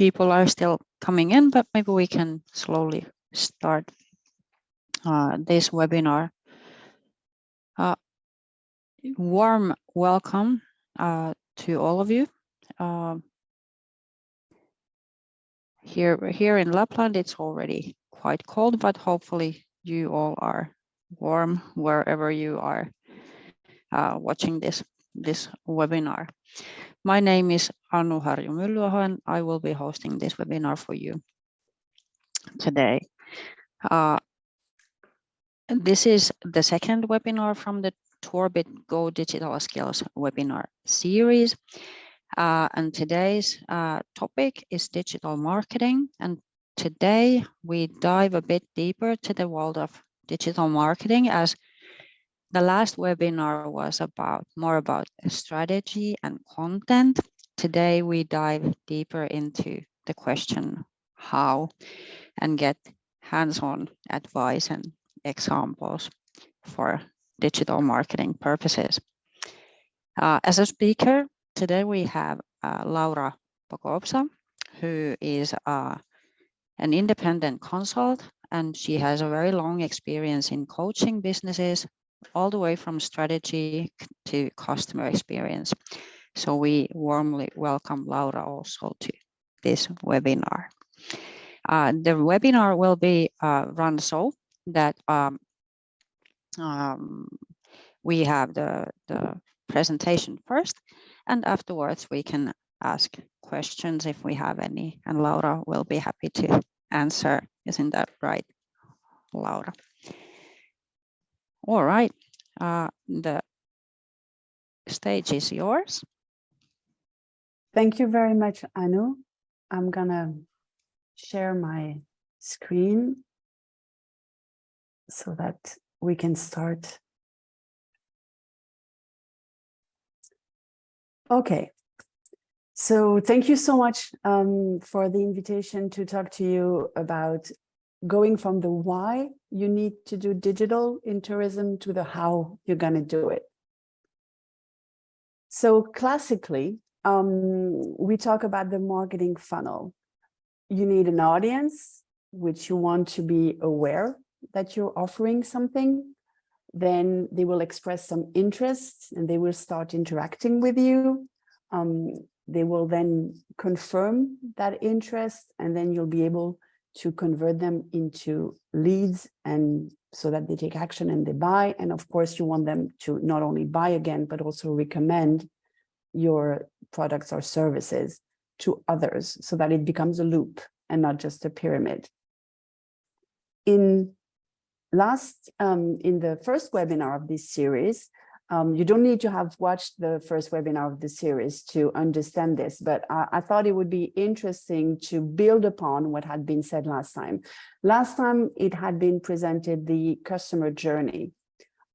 people are still coming in, but maybe we can slowly start this webinar. Warm welcome to all of you. Here in Lapland, it's already quite cold, but hopefully you all are warm wherever you are watching this webinar. My name is Anu Harju-Myllyaho, and I will be hosting this webinar for you today. This is the second webinar from the Tourbit Go Digital Skills webinar series. And today's topic is digital marketing. And today we dive a bit deeper to the world of digital marketing, as the last webinar was more about strategy and content. Today we dive deeper into the question how, and get hands-on advice and examples for digital marketing purposes. As a speaker, today we have Laura Bokobza, who is an independent consultant, and she has a very long experience in coaching businesses all the way from strategy to customer experience. So we warmly welcome Laura also to this webinar. The webinar will be run so that we have the presentation first, and afterwards we can ask questions if we have any, and Laura will be happy to answer. Isn't that right, Laura? All right, the stage is yours. Thank you very much, Anu. I'm gonna share my screen so that we can start. Okay, so thank you so much for the invitation to talk to you about going from the why you need to do digital in tourism to the how you're going to do it. So classically, we talk about the marketing funnel. You need an audience, which you want to be aware that you're offering something. Then they will express some interest and they will start interacting with you. They will then confirm that interest, and then you'll be able to convert them into leads, and so that they take action and they buy. And of course, you want them to not only buy again, but also recommend your products or services to others, so that it becomes a loop and not just a pyramid. In the first webinar of this series, you don't need to have watched the first webinar of the series to understand this, but I thought it would be interesting to build upon what had been said last time. Last time it had been presented the customer journey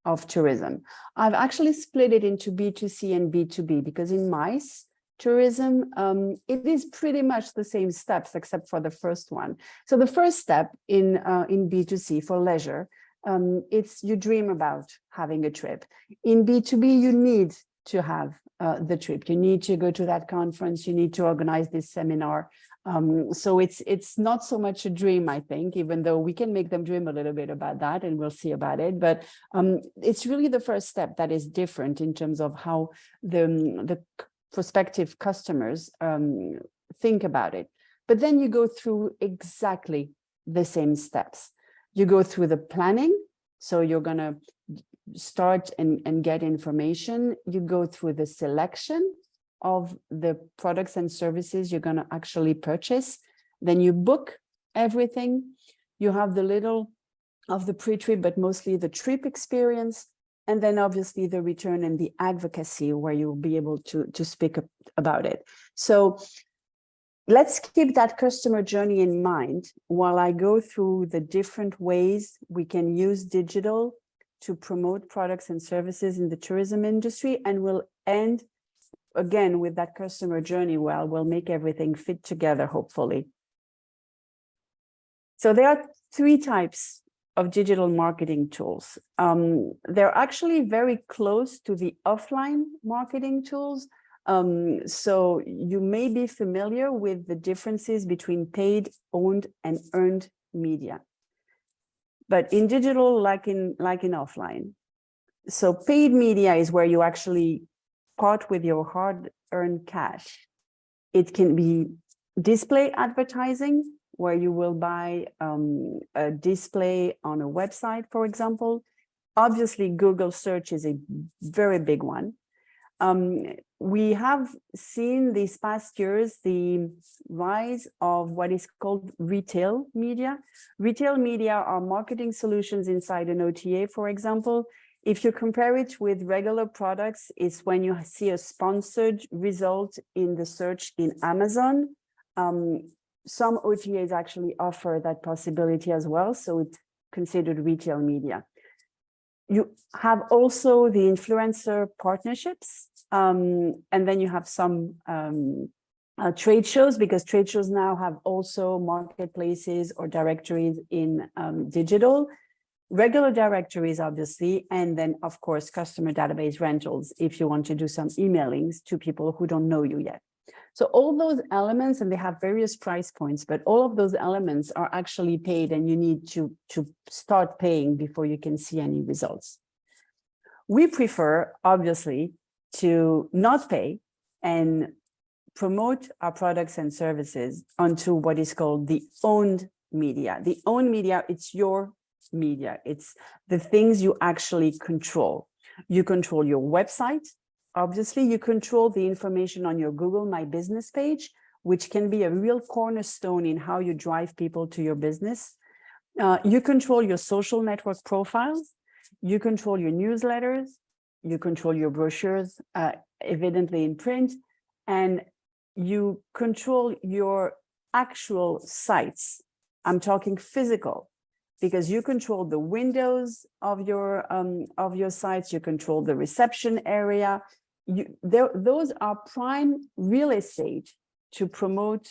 of tourism. I've actually split it into B2C and B2B, because in MICE tourism, it is pretty much the same steps except for the first one. So the first step in B2C for leisure, it's you dream about having a trip. In B2B, you need to have the trip. You need to go to that conference. You need to organize this seminar. So it's not so much a dream, I think, even though we can make them dream a little bit about that, and we'll see about it. But it's really the first step that is different in terms of how the prospective customers think about it. But then you go through exactly the same steps. You go through the planning, so you're going to start and get information. You go through the selection of the products and services you're going to actually purchase. Then you book everything. You have the little of the pre-trip, but mostly the trip experience. And then obviously the return and the advocacy, where you'll be able to speak about it. So let's keep that customer journey in mind while I go through the different ways we can use digital to promote products and services in the tourism industry. And we'll end again with that customer journey where we'll make everything fit together, hopefully. So there are three types of digital marketing tools. They're actually very close to the offline marketing tools. So you may be familiar with the differences between paid, owned, and earned media. But in digital, like in offline, so paid media is where you actually part with your hard-earned cash. It can be display advertising, where you will buy a display on a website, for example. Obviously, Google search is a very big one. We have seen these past years the rise of what is called retail media. Retail media are marketing solutions inside an OTA, for example. If you compare it with regular products, it's when you see a sponsored result in the search in Amazon. Some OTAs actually offer that possibility as well, so it's considered retail media. You have also the influencer partnerships, and then you have some trade shows, because trade shows now have also marketplaces or directories in digital. Regular directories, obviously, and then, of course, customer database rentals, if you want to do some emailings to people who don't know you yet. So all those elements, and they have various price points, but all of those elements are actually paid, and you need to start paying before you can see any results. We prefer, obviously, to not pay and promote our products and services onto what is called the owned media. The owned media, it's your media. It's the things you actually control. You control your website. Obviously, you control the information on your Google My Business page, which can be a real cornerstone in how you drive people to your business. You control your social network profiles. You control your newsletters. You control your brochures, evidently in print, and you control your actual sites. I'm talking physical, because you control the windows of your sites. You control the reception area. Those are prime real estate to promote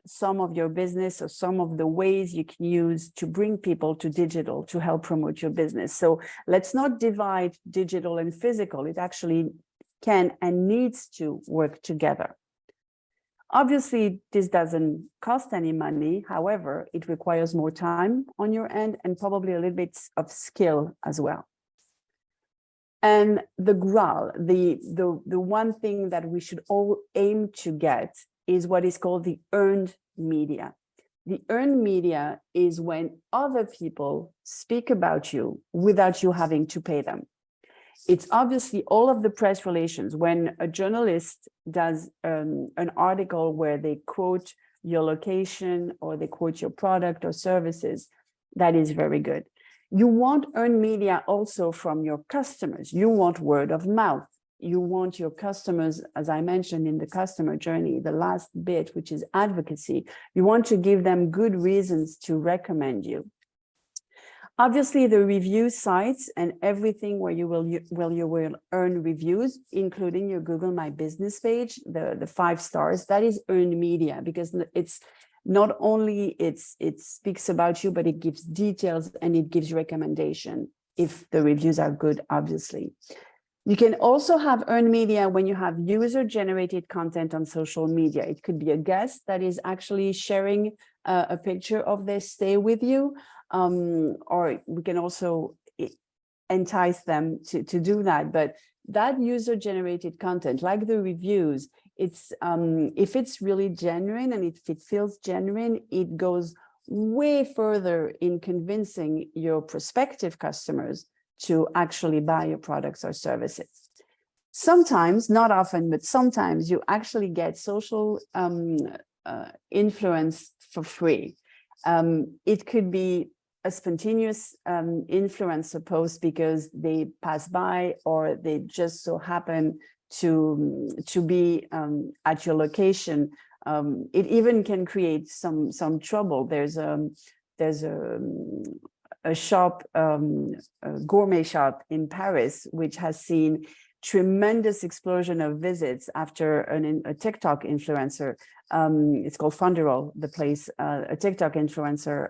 some of your business, or some of the ways you can use to bring people to digital to help promote your business. So let's not divide digital and physical. It actually can and needs to work together. Obviously, this doesn't cost any money. However, it requires more time on your end, and probably a little bit of skill as well. And the Graal, the one thing that we should all aim to get, is what is called the earned media. The earned media is when other people speak about you without you having to pay them. It's obviously all of the press relations. When a journalist does an article where they quote your location, or they quote your product or services, that is very good. You want earned media also from your customers. You want word of mouth. You want your customers, as I mentioned in the customer journey, the last bit, which is advocacy. You want to give them good reasons to recommend you. Obviously, the review sites and everything where you will earn reviews, including your Google My Business page, the 5 stars, that is earned media, because it's not only it speaks about you, but it gives details and it gives recommendation if the reviews are good, obviously. You can also have earned media when you have user-generated content on social media. It could be a guest that is actually sharing a picture of their stay with you, or we can also entice them to do that. But that user-generated content, like the reviews, it's if it's really genuine and if it feels genuine, it goes way further in convincing your prospective customers to actually buy your products or services. Sometimes, not often, but sometimes you actually get social influence for free. It could be a spontaneous influencer post because they pass by, or they just so happen to be at your location. It even can create some trouble. There's a shop, a gourmet shop in Paris, which has seen tremendous explosion of visits after a TikTok influencer. It's called Fonderol, the place. A TikTok influencer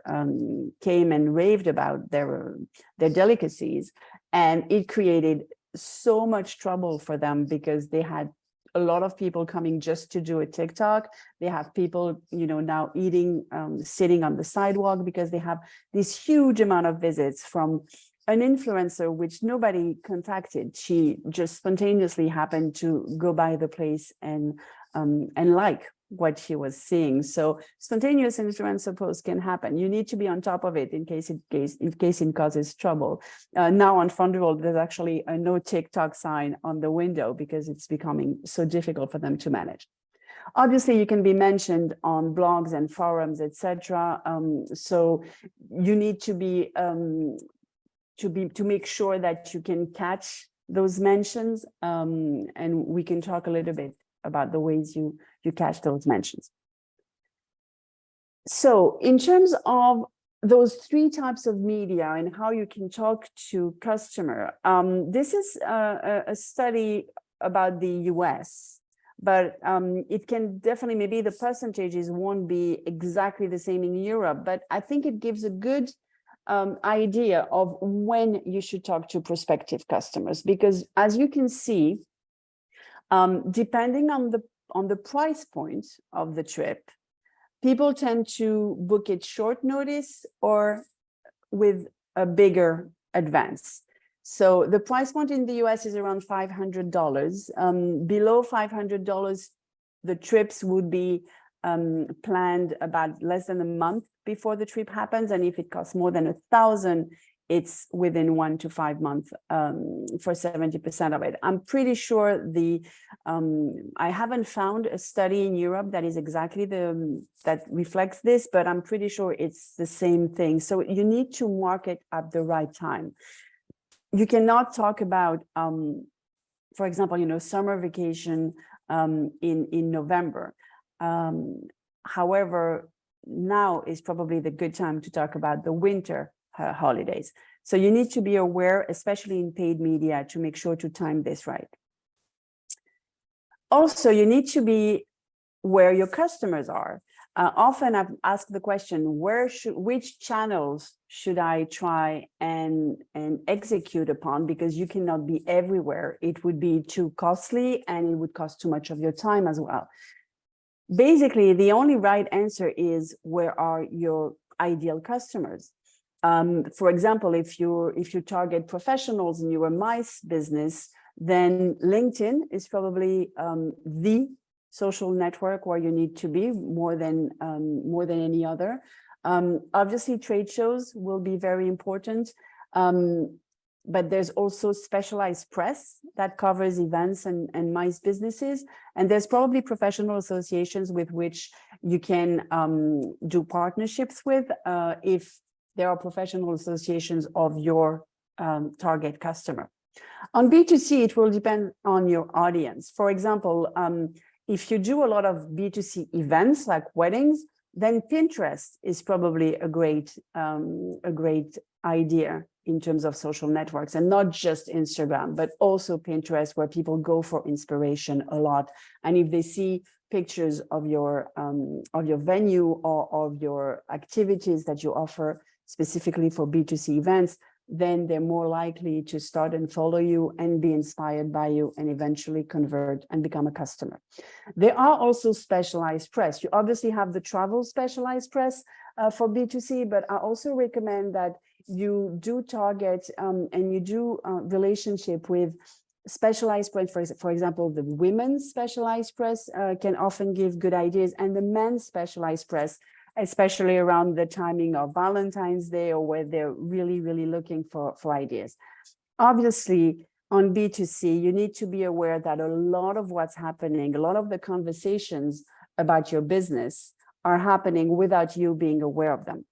came and raved about their delicacies, and it created so much trouble for them because they had a lot of people coming just to do a TikTok. They have people, now eating, sitting on the sidewalk because they have this huge amount of visits from an influencer, which nobody contacted. She just spontaneously happened to go by the place and like what she was seeing. So spontaneous influencer posts can happen. You need to be on top of it in case it causes trouble. Now on Funderall, there's actually a no TikTok sign on the window because it's becoming so difficult for them to manage. Obviously, you can be mentioned on blogs and forums, etc. So you need to be to make sure that you can catch those mentions, and we can talk a little bit about the ways you catch those mentions. So in terms of those three types of media and how you can talk to customer, this is a study about the US, but it can definitely, maybe the percentages won't be exactly the same in Europe, but I think it gives a good idea of when you should talk to prospective customers, because as you can see, depending on the price point of the trip, people tend to book it short notice or with a bigger advance. So the price point in the US is around $500. Below $500, the trips would be planned about less than a month before the trip happens. And if it costs more than $1,000, it's within 1 to 5 months for 70% of it. I'm pretty sure I haven't found a study in Europe that is exactly that reflects this, but I'm pretty sure it's the same thing. So you need to market at the right time. You cannot talk about, for example, summer vacation in November. However, now is probably the good time to talk about the winter holidays. So you need to be aware, especially in paid media, to make sure to time this right. Also, you need to be where your customers are. Often I've asked the question, which channels should I try and execute upon, because you cannot be everywhere. It would be too costly and it would cost too much of your time as well. Basically, the only right answer is, where are your ideal customers? For example, if you target professionals in your mice business, then LinkedIn is probably the social network where you need to be more than any other. Obviously, trade shows will be very important, but there's also specialized press that covers events and mice businesses, and there's probably professional associations with which you can do partnerships with if there are professional associations of your target customer. On B2C, it will depend on your audience. For example, if you do a lot of B2C events like weddings, then Pinterest is probably a great idea in terms of social networks, and not just Instagram, but also Pinterest, where people go for inspiration a lot. And if they see pictures of your venue or of your activities that you offer specifically for B2C events, then they're more likely to start and follow you and be inspired by you and eventually convert and become a customer. There are also specialized press. You obviously have the travel specialized press for B2C, but I also recommend that you do target and you do relationship with specialized press. For example, the women's specialized press can often give good ideas, and the men's specialized press, especially around the timing of Valentine's Day, or where they're really, really looking for ideas. Obviously, on B2C, you need to be aware that a lot of what's happening, a lot of the conversations about your business are happening without you being aware of them.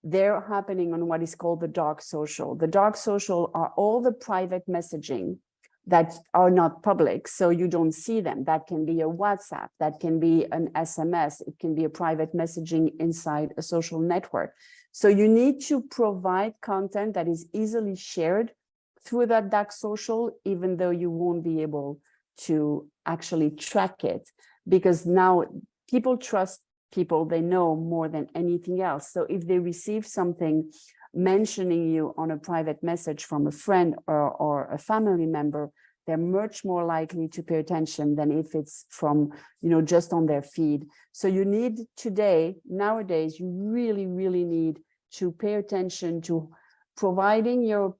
They're happening on what is called the dark social. The dark social are all the private messaging that are not public, so you don't see them. That can be a WhatsApp, that can be an SMS, it can be a private messaging inside a social network. So you need to provide content that is easily shared through that dark social, even though you won't be able to actually track it, because now people trust people they know more than anything else. So if they receive something mentioning you on a private message from a friend or a family member, they're much more likely to pay attention than if it's from, just on their feed. So you need nowadays, you really, really need to pay attention to providing your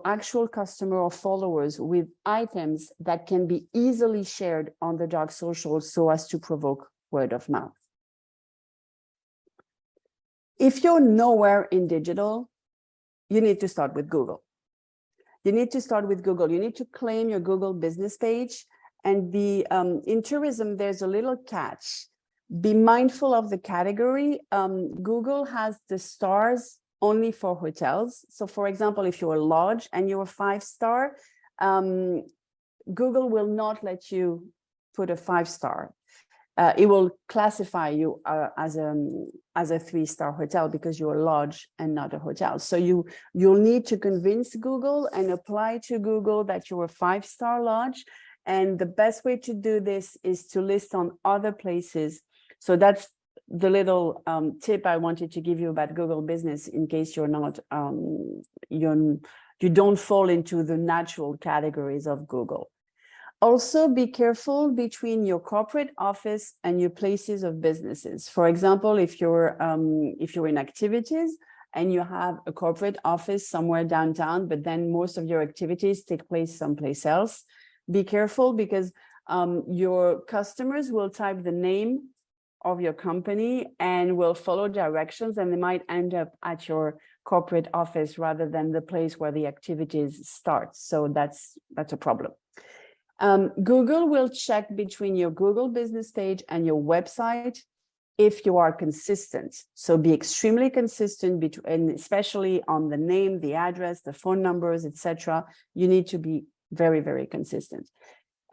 actual customer or followers with items that can be easily shared on the dark socials so as to provoke word of mouth. If you're nowhere in digital, you need to start with Google. You need to start with Google. You need to claim your Google business page. And in tourism, there's a little catch. Be mindful of the category. Google has the stars only for hotels. So for example, if you're a lodge and you're a 5-star, Google will not let you put a 5-star. It will classify you as a 3-star hotel because you're a lodge and not a hotel. So you'll need to convince Google and apply to Google that you're a 5-star lodge. And the best way to do this is to list on other places. So that's the little tip I wanted to give you about Google Business in case you're not, you don't fall into the natural categories of Google. Also, be careful between your corporate office and your places of businesses. For example, if you're in activities and you have a corporate office somewhere downtown, but then most of your activities take place someplace else, be careful because your customers will type the name of your company and will follow directions, and they might end up at your corporate office rather than the place where the activities start. So that's a problem. Google will check between your Google business page and your website if you are consistent. So be extremely consistent between, especially on the name, the address, the phone numbers, etc. You need to be very, very consistent.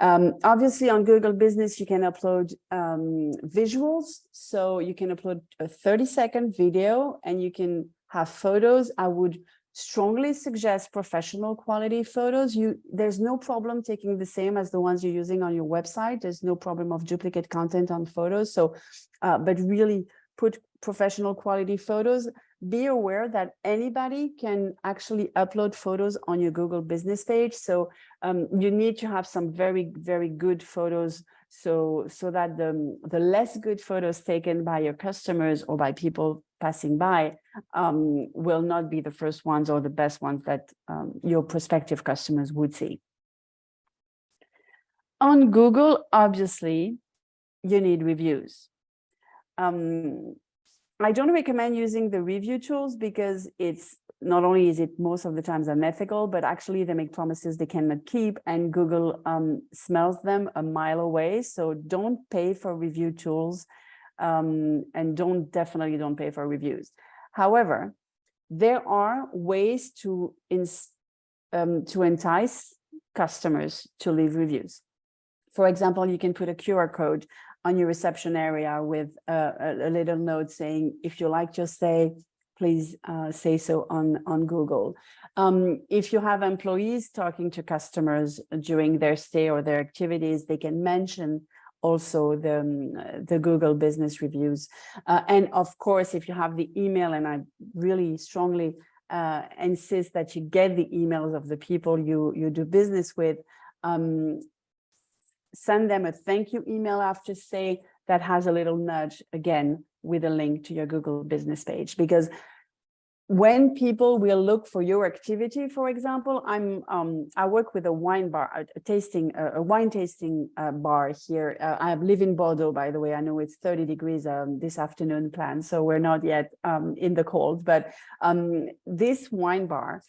Obviously, on Google Business, you can upload visuals. So you can upload a 30-second video and you can have photos. I would strongly suggest professional quality photos. There's no problem taking the same as the ones you're using on your website. There's no problem of duplicate content on photos. So, but really put professional quality photos. Be aware that anybody can actually upload photos on your Google Business page. So you need to have some very, very good photos so that the less good photos taken by your customers or by people passing by will not be the first ones or the best ones that your prospective customers would see. On Google, obviously, you need reviews. I don't recommend using the review tools because it's not only is it most of the times unethical, but actually they make promises they cannot keep, and Google smells them a mile away. So don't pay for review tools, and definitely don't pay for reviews. However, there are ways to entice customers to leave reviews. For example, you can put a QR code on your reception area with a little note saying, if you like your stay, please say so on Google. If you have employees talking to customers during their stay or their activities, they can mention also the Google business reviews. And of course, if you have the email, and I really strongly insist that you get the emails of the people you do business with, send them a thank you email after stay that has a little nudge, again, with a link to your Google business page. Because when people will look for your activity, for example, I work with a wine bar, a wine tasting bar here. I live in Bordeaux, by the way. I know it's 30 degrees this afternoon planned, so we're not yet in the cold. But this wine bar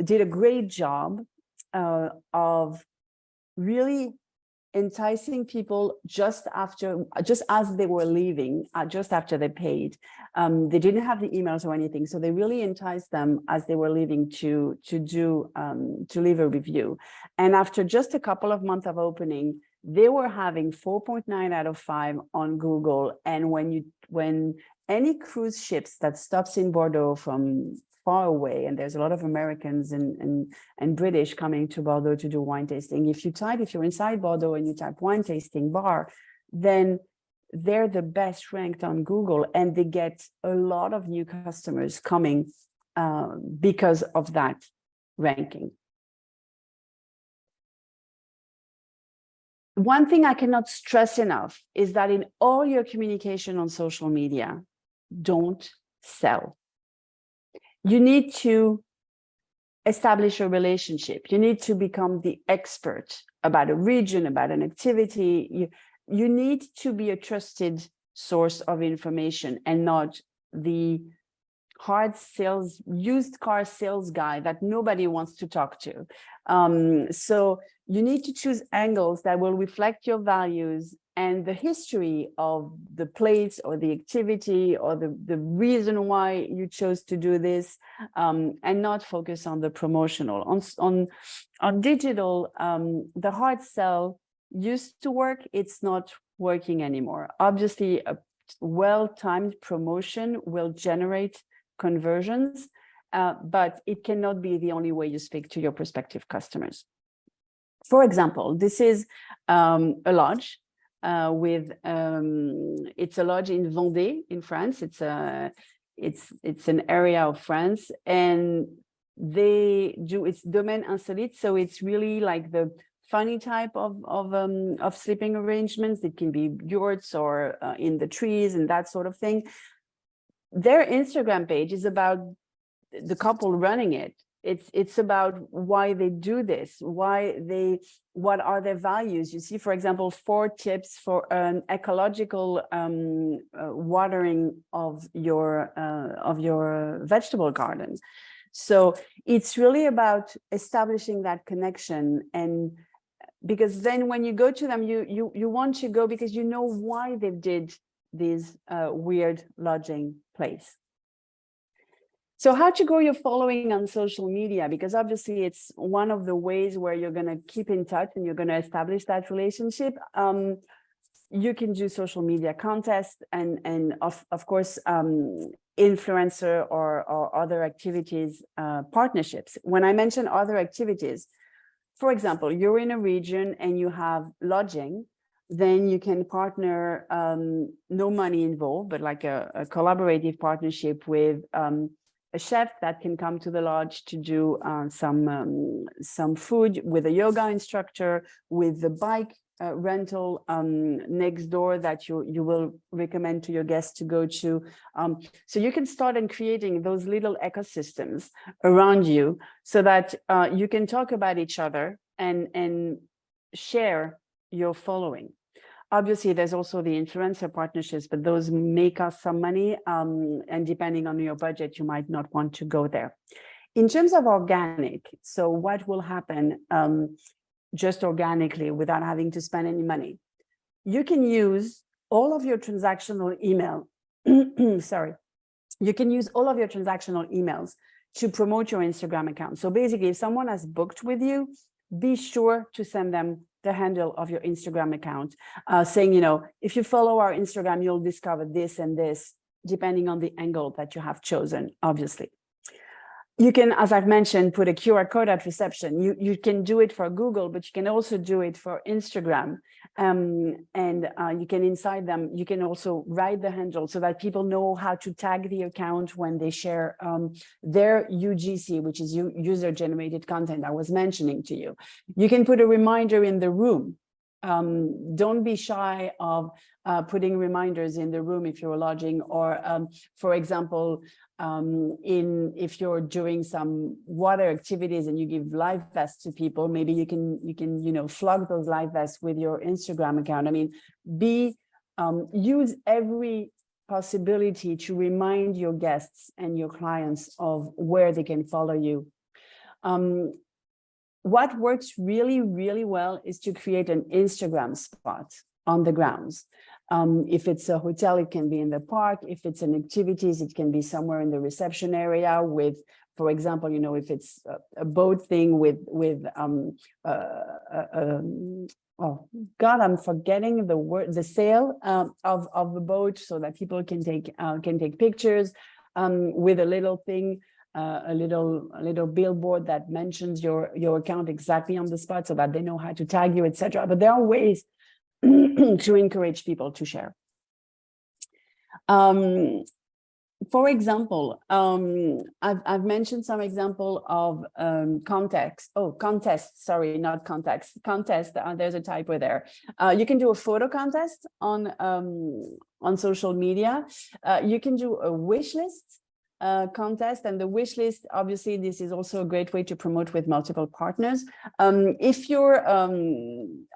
did a great job of really enticing people just as they were leaving, just after they paid. They didn't have the emails or anything, so they really enticed them as they were leaving to leave a review. And after just a couple of months of opening, they were having 4.9 out of 5 on Google. And when any cruise ships that stops in Bordeaux from far away, and there's a lot of Americans and British coming to Bordeaux to do wine tasting. If you're inside Bordeaux and you type wine tasting bar, then they're the best ranked on Google, and they get a lot of new customers coming because of that ranking. one thing I cannot stress enough is that in all your communication on social media, don't sell. You need to establish a relationship. You need to become the expert about a region, about an activity. You need to be a trusted source of information and not the hard sales, used car sales guy that nobody wants to talk to. So you need to choose angles that will reflect your values and the history of the place or the activity or the reason why you chose to do this, and not focus on the promotional. On digital, the hard sell used to work, it's not working anymore. Obviously, a well-timed promotion will generate conversions, but it cannot be the only way you speak to your prospective customers. For example, this is a lodge it's a lodge in Vendée in France. It's an area of France, and it's domaine insolite, so it's really like the funny type of sleeping arrangements. It can be yurts or in the trees and that sort of thing. Their Instagram page is about the couple running it. It's about why they do this, what are their values. You see, for example, 4 tips for an ecological watering of your vegetable garden. So it's really about establishing that connection, and because then when you go to them, you want to go because you know why they did this weird lodging place. So how to grow your following on social media? Because obviously it's one of the ways where you're going to keep in touch and you're going to establish that relationship. You can do social media contests and of course, influencer or other activities, partnerships. When I mention other activities, for example, you're in a region and you have lodging, then you can partner, no money involved, but like a collaborative partnership with a chef that can come to the lodge to do some food, with a yoga instructor, with the bike rental next door that you will recommend to your guests to go to. So you can start in creating those little ecosystems around you so that you can talk about each other and share your following. Obviously, there's also the influencer partnerships, but those may cost some money. And depending on your budget, you might not want to go there. In terms of organic, so what will happen just organically without having to spend any money? You can use all of your transactional email. Sorry. You can use all of your transactional emails to promote your Instagram account. So basically, if someone has booked with you, be sure to send them the handle of your Instagram account, saying, you know, if you follow our Instagram, you'll discover this and this, depending on the angle that you have chosen, obviously. You can, as I've mentioned, put a QR code at reception. You can do it for Google, but you can also do it for Instagram. You can inside them, you can also write the handle so that people know how to tag the account when they share their UGC, which is user-generated content I was mentioning to you. You can put a reminder in the room. Don't be shy of putting reminders in the room if you're lodging, or for example, if you're doing some water activities and you give life vests to people, maybe you can flog those life vests with your Instagram account. I mean, use every possibility to remind your guests and your clients of where they can follow you. What works really, really well is to create an Instagram spot on the grounds. If it's a hotel, it can be in the park. If it's an activities, it can be somewhere in the reception area with, for example, if it's a boat thing oh God, I'm forgetting the word, the sail of the boat, so that people can take pictures with a little thing, a little billboard that mentions your account exactly on the spot so that they know how to tag you, etc. But there are ways to encourage people to share. For example, I've mentioned some example of contests, sorry, not context, contest, there's a typo there. You can do a photo contest on social media. You can do a wish list contest, and the wish list, obviously, this is also a great way to promote with multiple partners. If you're,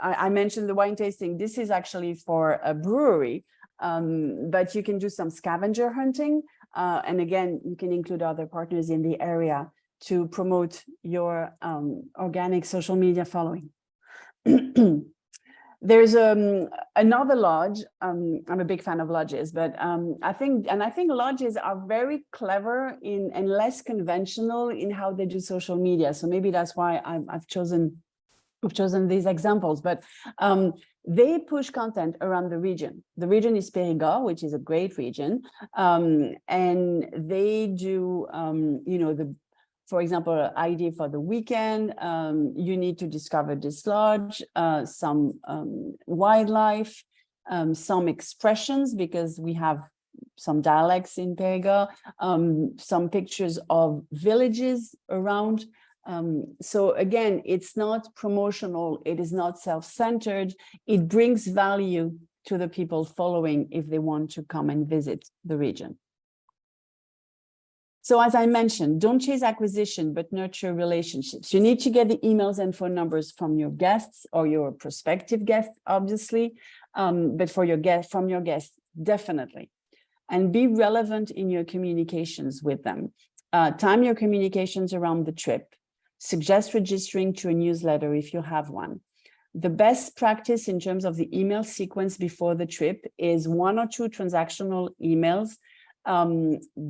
I mentioned the wine tasting, this is actually for a brewery, but you can do some scavenger hunting. And again, you can include other partners in the area to promote your organic social media following. There's another lodge. I'm a big fan of lodges, but I think lodges are very clever and less conventional in how they do social media. So maybe that's why I've chosen these examples. But they push content around the region. The region is Périgord, which is a great region, and they do, for example, idea for the weekend, you need to discover this lodge, some wildlife, some expressions, because we have some dialects in Périgord, some pictures of villages around. So again, it's not promotional, it is not self-centered, it brings value to the people following if they want to come and visit the region. So as I mentioned, don't chase acquisition, but nurture relationships. You need to get the emails and phone numbers from your guests or your prospective guests, obviously, but from your guests, definitely. And be relevant in your communications with them. Time your communications around the trip. Suggest registering to a newsletter if you have one. The best practice in terms of the email sequence before the trip is 1 or 2 transactional emails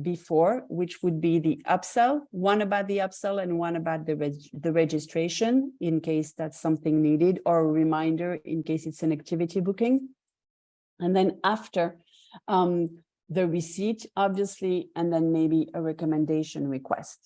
before, which would be the upsell, one about the upsell and one about the registration in case that's something needed, or a reminder in case it's an activity booking. And then after the receipt, obviously, and then maybe a recommendation request.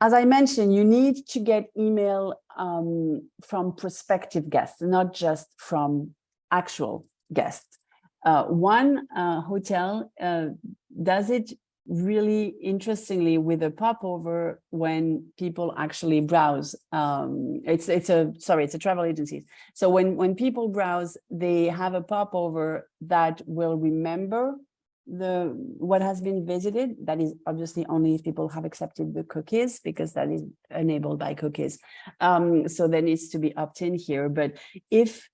As I mentioned, you need to get email from prospective guests, not just from actual guests. One hotel does it really interestingly with a popover when people actually browse. It's a travel agency. So when people browse, they have a popover that will remember what has been visited. That is obviously only if people have accepted the cookies, because that is enabled by cookies. So there needs to be opt-in here. But if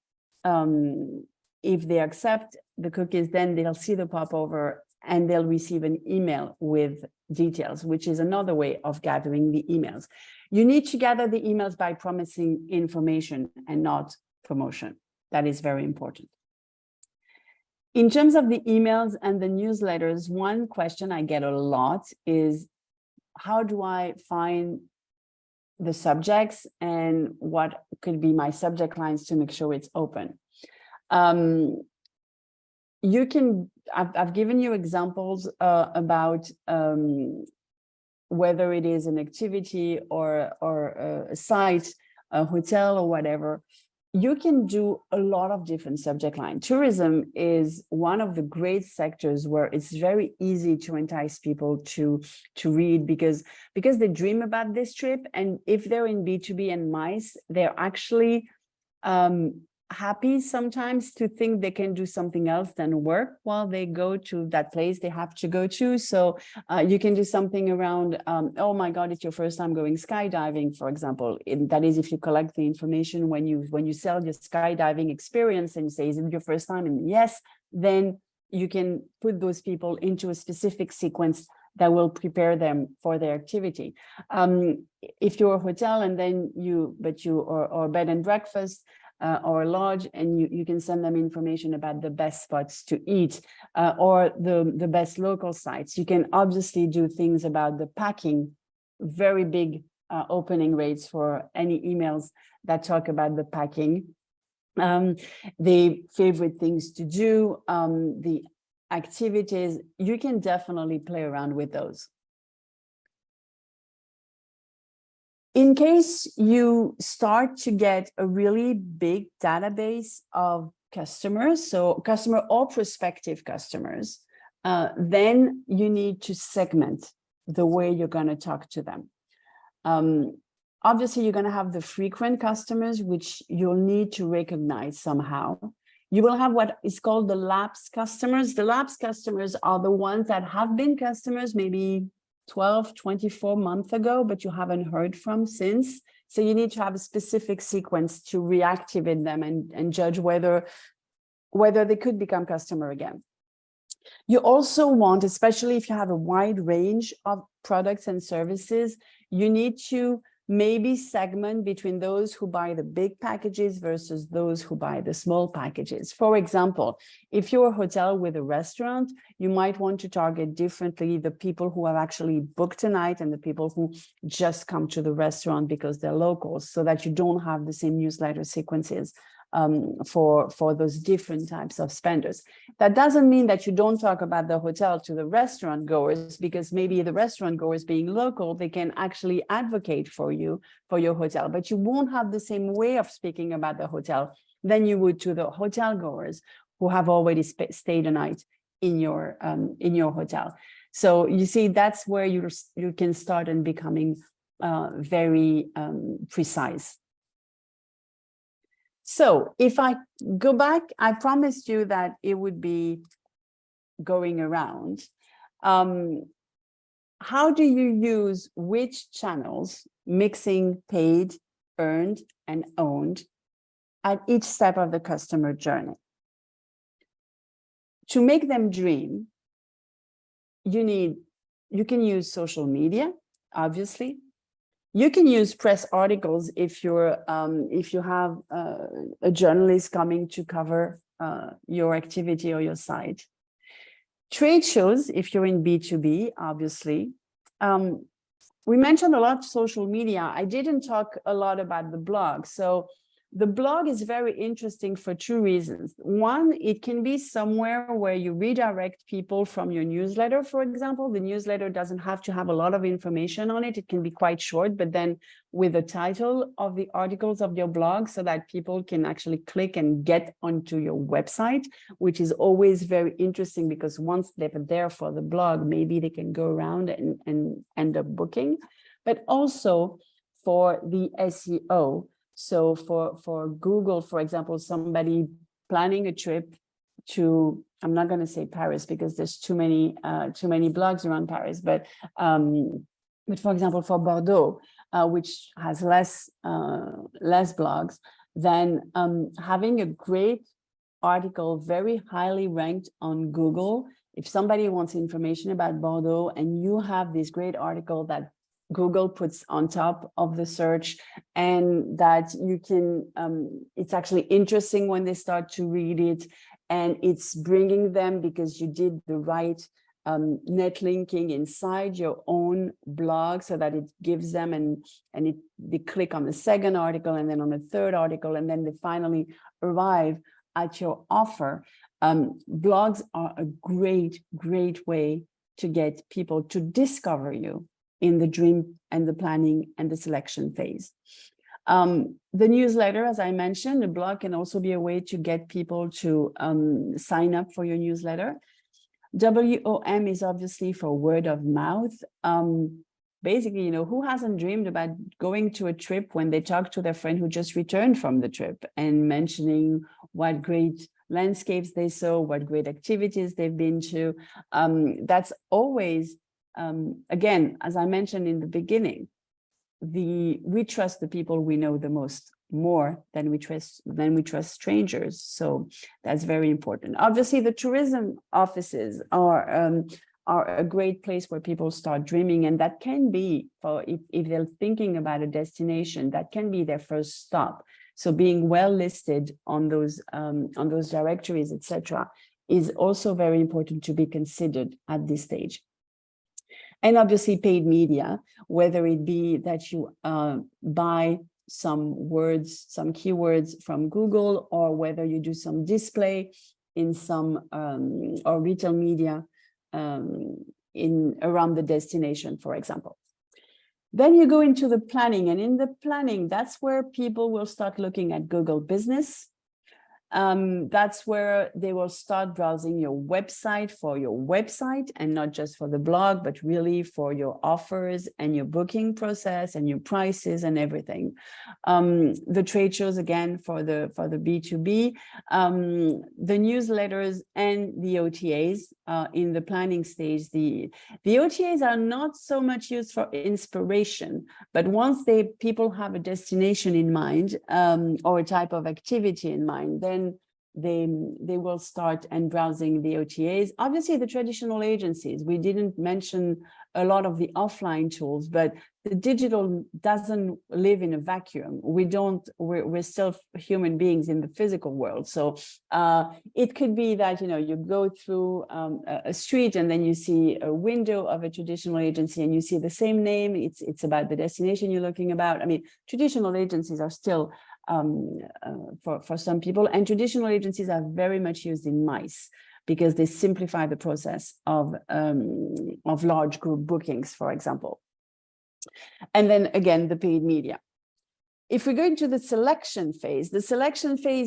they accept the cookies, then they'll see the popover and they'll receive an email with details, which is another way of gathering the emails. You need to gather the emails by promising information and not promotion. That is very important. In terms of the emails and the newsletters, one question I get a lot is, how do I find the subjects and what could be my subject lines to make sure it's open? You can, I've given you examples about whether it is an activity or a site, a hotel or whatever. You can do a lot of different subject lines. Tourism is one of the great sectors where it's very easy to entice people to read, because they dream about this trip. And if they're in B2B and MICE, they're actually happy sometimes to think they can do something else than work while they go to that place they have to go to. So you can do something around, oh my God, it's your first time going skydiving, for example. That is, if you collect the information when you sell your skydiving experience and you say, is it your first time? And yes, then you can put those people into a specific sequence that will prepare them for their activity. If you're a hotel and then or bed and breakfast, or a lodge, and you can send them information about the best spots to eat, or the best local sites. You can obviously do things about the packing, very big opening rates for any emails that talk about the packing. The favorite things to do, the activities, you can definitely play around with those. In case you start to get a really big database of customers, so customer or prospective customers, then you need to segment the way you're going to talk to them. Obviously, you're going to have the frequent customers, which you'll need to recognize somehow. You will have what is called the lapsed customers. The lapsed customers are the ones that have been customers maybe 12, 24 months ago, but you haven't heard from since. So you need to have a specific sequence to reactivate them and judge whether they could become customer again. You also want, especially if you have a wide range of products and services, you need to maybe segment between those who buy the big packages versus those who buy the small packages. For example, if you're a hotel with a restaurant, you might want to target differently the people who have actually booked a night and the people who just come to the restaurant because they're locals, so that you don't have the same newsletter sequences for those different types of spenders. That doesn't mean that you don't talk about the hotel to the restaurant goers, because maybe the restaurant goers being local, they can actually advocate for you for your hotel, but you won't have the same way of speaking about the hotel than you would to the hotel goers who have already stayed a night in your hotel. So you see, that's where you can start and becoming very precise. So if I go back, I promised you that it would be going around. How do you use which channels, mixing paid, earned, and owned at each step of the customer journey? To make them dream, you can use social media, obviously. You can use press articles if you have a journalist coming to cover your activity or your site. Trade shows, if you're in B2B, obviously. We mentioned a lot social media. I didn't talk a lot about the blog. So the blog is very interesting for two reasons. One, it can be somewhere where you redirect people from your newsletter, for example. The newsletter doesn't have to have a lot of information on it. It can be quite short, but then with the title of the articles of your blog so that people can actually click and get onto your website, which is always very interesting because once they're there for the blog, maybe they can go around and end up booking. But also for the SEO. So for Google, for example, somebody planning a trip to, I'm not going to say Paris because there's too many blogs around Paris, but for example, for Bordeaux, which has less blogs, then having a great article very highly ranked on Google. If somebody wants information about Bordeaux and you have this great article that Google puts on top of the search, and that you can, it's actually interesting when they start to read it, and it's bringing them because you did the right net linking inside your own blog so that it gives them they click on the second article and then on the third article, and then they finally arrive at your offer. Blogs are a great way to get people to discover you in the dream and the planning and the selection phase. The newsletter, as I mentioned, the blog can also be a way to get people to sign up for your newsletter. WOM is obviously for word of mouth. Basically, who hasn't dreamed about going to a trip when they talk to their friend who just returned from the trip and mentioning what great landscapes they saw, what great activities they've been to. That's always, again, as I mentioned in the beginning, we trust the people we know the most more than we trust strangers. So that's very important. Obviously, the tourism offices are a great place where people start dreaming, and that can be, for if they're thinking about a destination, that can be their first stop. So being well listed on those directories, etc., is also very important to be considered at this stage. And obviously paid media, whether it be that you buy some words, some keywords from Google, or whether you do some display in some or retail media around the destination, for example. Then you go into the planning, and in the planning, that's where people will start looking at Google Business. That's where they will start browsing your website for your website, and not just for the blog, but really for your offers and your booking process and your prices and everything. The trade shows, again, for the B2B, the newsletters and the OTAs in the planning stage. The OTAs are not so much used for inspiration, but once people have a destination in mind, or a type of activity in mind, then they will start and browsing the OTAs. Obviously, the traditional agencies, we didn't mention a lot of the offline tools, but the digital doesn't live in a vacuum. We're still human beings in the physical world. So it could be that, you go through a street and then you see a window of a traditional agency and you see the same name. It's about the destination you're looking about. I mean, traditional agencies are still for some people, and traditional agencies are very much used in MICE because they simplify the process of large group bookings, for example. And then again, the paid media. If we go into the selection phase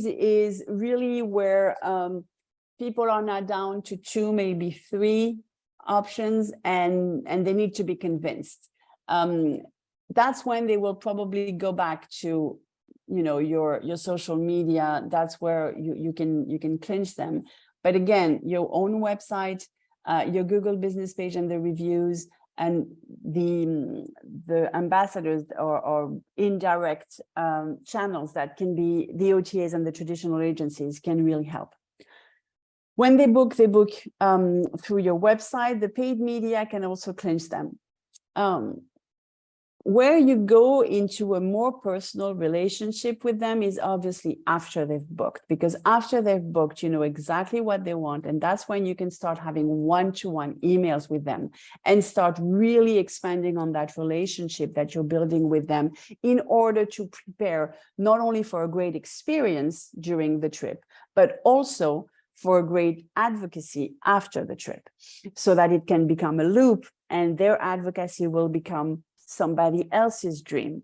is really where people are now down to 2, maybe 3 options, and they need to be convinced. That's when they will probably go back to your social media. That's where you can clinch them. But again, your own website, your Google business page and the reviews, and the ambassadors or indirect channels that can be the OTAs and the traditional agencies can really help. When they book through your website. The paid media can also clinch them. Where you go into a more personal relationship with them is obviously after they've booked, because after they've booked, you know exactly what they want. And that's when you can start having one-to-one emails with them and start really expanding on that relationship that you're building with them in order to prepare not only for a great experience during the trip, but also for a great advocacy after the trip, so that it can become a loop and their advocacy will become somebody else's dream.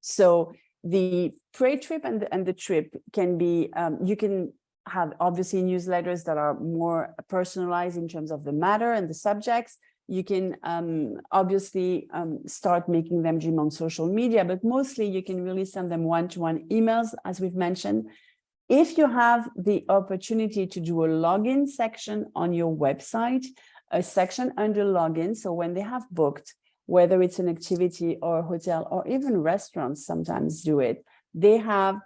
So the pre-trip and the trip can be, you can have obviously newsletters that are more personalized in terms of the matter and the subjects. You can obviously start making them dream on social media, but mostly you can really send them one-to-one emails, as we've mentioned. If you have the opportunity to do a login section on your website, a section under login, so when they have booked, whether it's an activity or a hotel or even restaurants sometimes do it, they have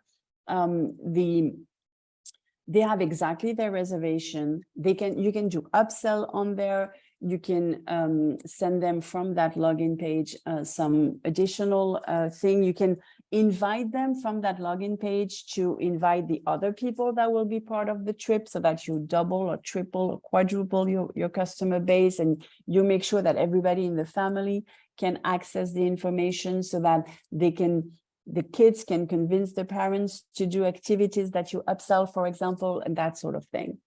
exactly their reservation. You can do upsell on there. You can send them from that login page some additional thing. You can invite them from that login page to invite the other people that will be part of the trip, so that you double or triple or quadruple your customer base, and you make sure that everybody in the family can access the information, so that the kids can convince the parents to do activities that you upsell, for example, and that sort of thing.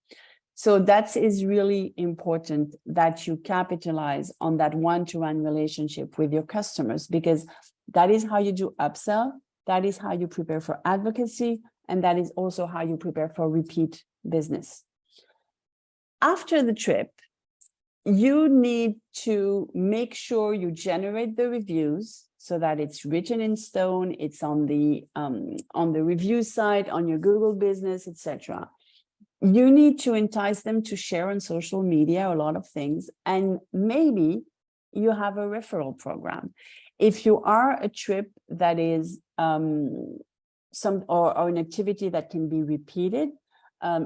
So that is really important, that you capitalize on that one-to-one relationship with your customers, because that is how you do upsell, that is how you prepare for advocacy, and that is also how you prepare for repeat business. After the trip, you need to make sure you generate the reviews so that it's written in stone, it's on the review site, on your Google business, etc. You need to entice them to share on social media a lot of things, and maybe you have a referral program. If you are a trip that is or an activity that can be repeated,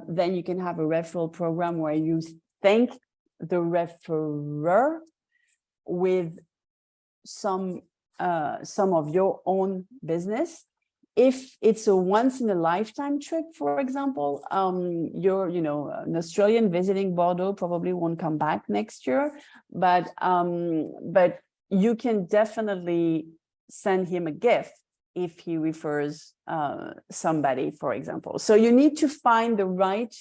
then you can have a referral program where you thank the referrer with some of your own business. If it's a once in a lifetime trip, for example, you're, an Australian visiting Bordeaux probably won't come back next year, but you can definitely send him a gift if he refers somebody, for example. So you need to find the right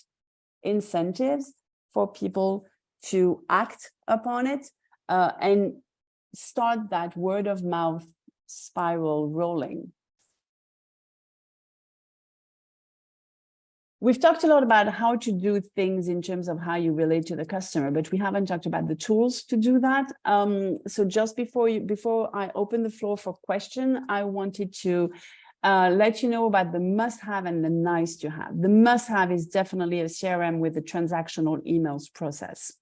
incentives for people to act upon it and start that word of mouth spiral rolling. We've talked a lot about how to do things in terms of how you relate to the customer, but we haven't talked about the tools to do that. So just before I open the floor for question, I wanted to let you know about the must-have and the nice-to-have. The must-have is definitely a CRM with a transactional emails process.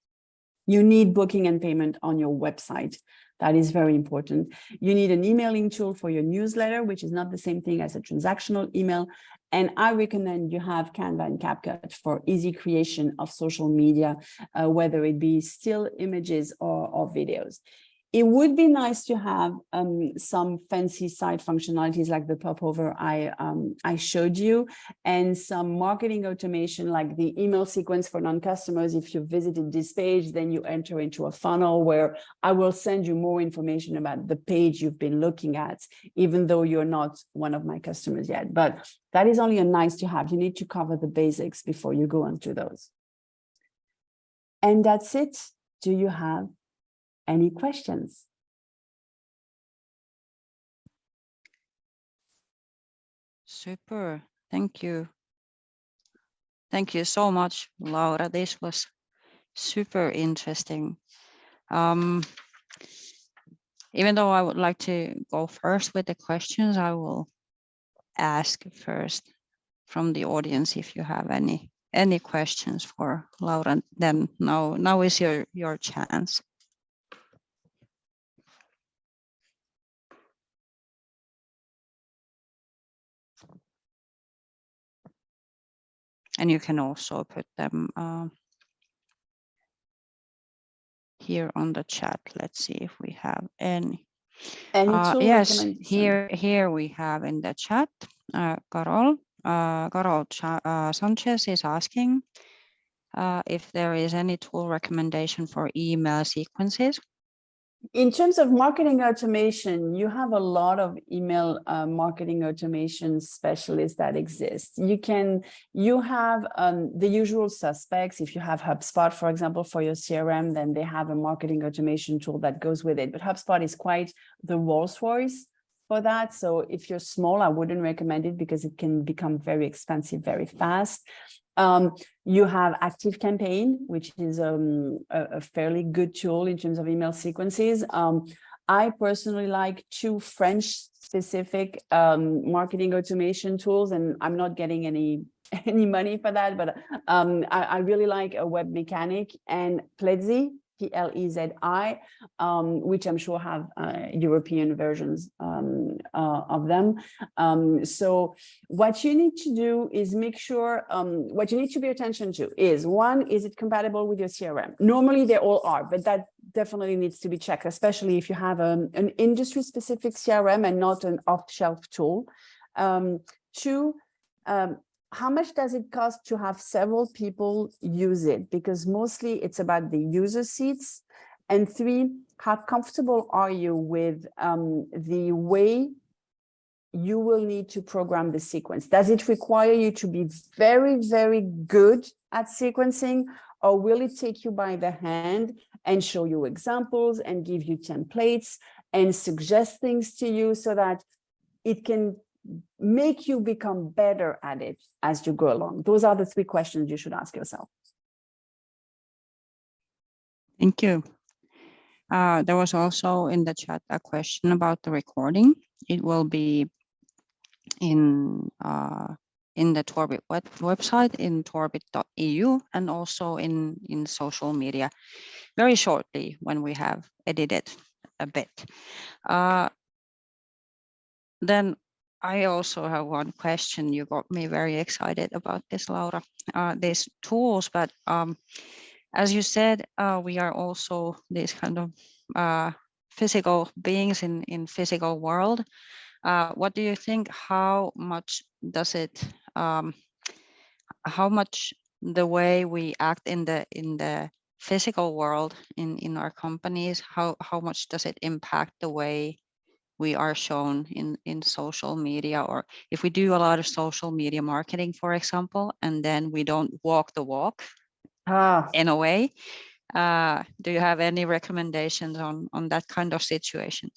You need booking and payment on your website. That is very important. You need an emailing tool for your newsletter, which is not the same thing as a transactional email. And I recommend you have Canva and CapCut for easy creation of social media, whether it be still images or videos. It would be nice to have some fancy site functionalities like the popover I showed you, and some marketing automation like the email sequence for non-customers. If you visited this page, then you enter into a funnel where I will send you more information about the page you've been looking at, even though you're not one of my customers yet. But that is only a nice to have. You need to cover the basics before you go into those. And that's it. Do you have any questions? Super. Thank you. Thank you so much, Laura. This was super interesting. Even though I would like to go first with the questions, I will ask first from the audience if you have any questions for Laura. Then now is your chance. And you can also put them here on the chat. Let's see if we have any. Yes, here we have in the chat, Carol Sanchez is asking if there is any tool recommendation for email sequences. In terms of marketing automation, you have a lot of email marketing automation specialists that exist. You have the usual suspects. If you have HubSpot, for example, for your CRM, then they have a marketing automation tool that goes with it. But HubSpot is quite the Rolls Royce for that. So if you're small, I wouldn't recommend it because it can become very expensive very fast. You have ActiveCampaign, which is a fairly good tool in terms of email sequences. I personally like two French-specific marketing automation tools, and I'm not getting any money for that, but I really like a Web Mechanic and Plezi, Plezi, which I'm sure have European versions of them. So what you need to do is make sure, what you need to pay attention to is, one, is it compatible with your CRM? Normally they all are, but that definitely needs to be checked, especially if you have an industry-specific CRM and not an off-the-shelf tool. Two, how much does it cost to have several people use it? Because mostly it's about the user seats. And three, how comfortable are you with the way you will need to program the sequence? Does it require you to be very, very good at sequencing, or will it take you by the hand and show you examples and give you templates and suggest things to you so that it can make you become better at it as you go along? Those are the three questions you should ask yourself. Thank you. There was also in the chat a question about the recording. It will be in the Tourbit website, in tourbit.eu, and also in social media very shortly when we have edited a bit. Then I also have one question. You got me very excited about this, Laura, these tools, but as you said, we are also these kind of physical beings in physical world. What do you think? How much does it? How much the way we act in the physical world in our companies? How much does it impact the way we are shown in social media? Or if we do a lot of social media marketing, for example, and then we don't walk the walk in a way, do you have any recommendations on that kind of situations?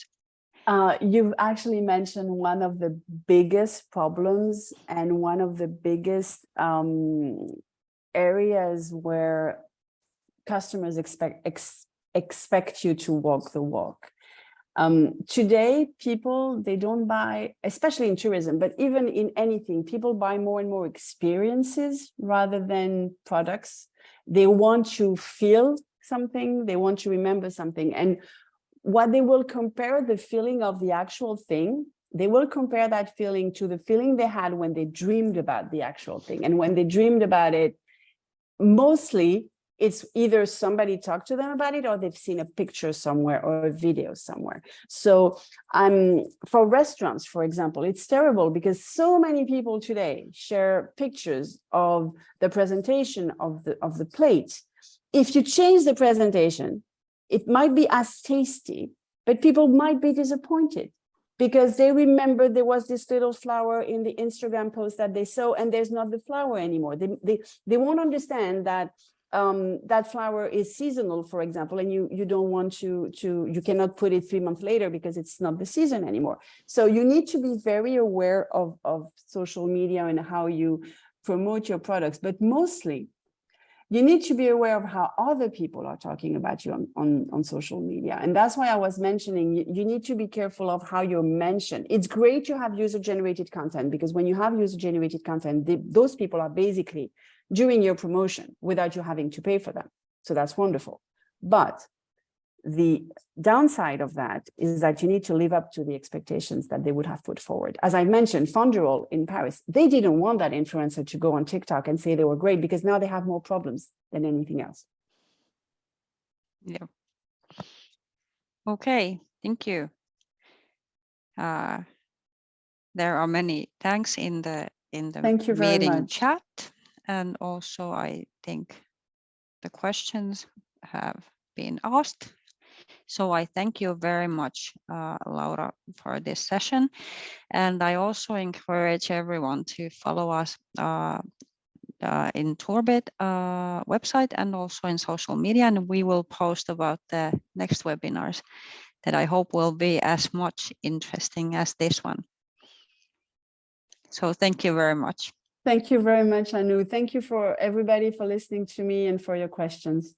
You've actually mentioned one of the biggest problems and one of the biggest areas where customers expect you to walk the walk. Today, people, they don't buy, especially in tourism, but even in anything, people buy more and more experiences rather than products. They want to feel something, they want to remember something. And what they will compare the feeling of the actual thing, they will compare that feeling to the feeling they had when they dreamed about the actual thing. And when they dreamed about it, mostly it's either somebody talked to them about it or they've seen a picture somewhere or a video somewhere. So for restaurants, for example, it's terrible because so many people today share pictures of the presentation of the plate. If you change the presentation, it might be as tasty, but people might be disappointed because they remember there was this little flower in the Instagram post that they saw and there's not the flower anymore. They won't understand that that flower is seasonal, for example, and you don't want you cannot put it 3 months later because it's not the season anymore. So you need to be very aware of social media and how you promote your products, but mostly you need to be aware of how other people are talking about you on social media. And that's why I was mentioning, you need to be careful of how you're mentioned. It's great to have user-generated content because when you have user-generated content, those people are basically doing your promotion without you having to pay for them. So that's wonderful. But the downside of that is that you need to live up to the expectations that they would have put forward. As I mentioned, Fonderol in Paris, they didn't want that influencer to go on TikTok and say they were great because now they have more problems than anything else. Yeah. Okay, thank you. There are many thanks in the Thank you very meeting much. chat, and also I think the questions have been asked. So I thank you very much, Laura, for this session. And I also encourage everyone to follow us in Tourbit website and also in social media. And we will post about the next webinars that I hope will be as much interesting as this one. So thank you very much. Thank you very much, Anu. Thank you for everybody for listening to me and for your questions.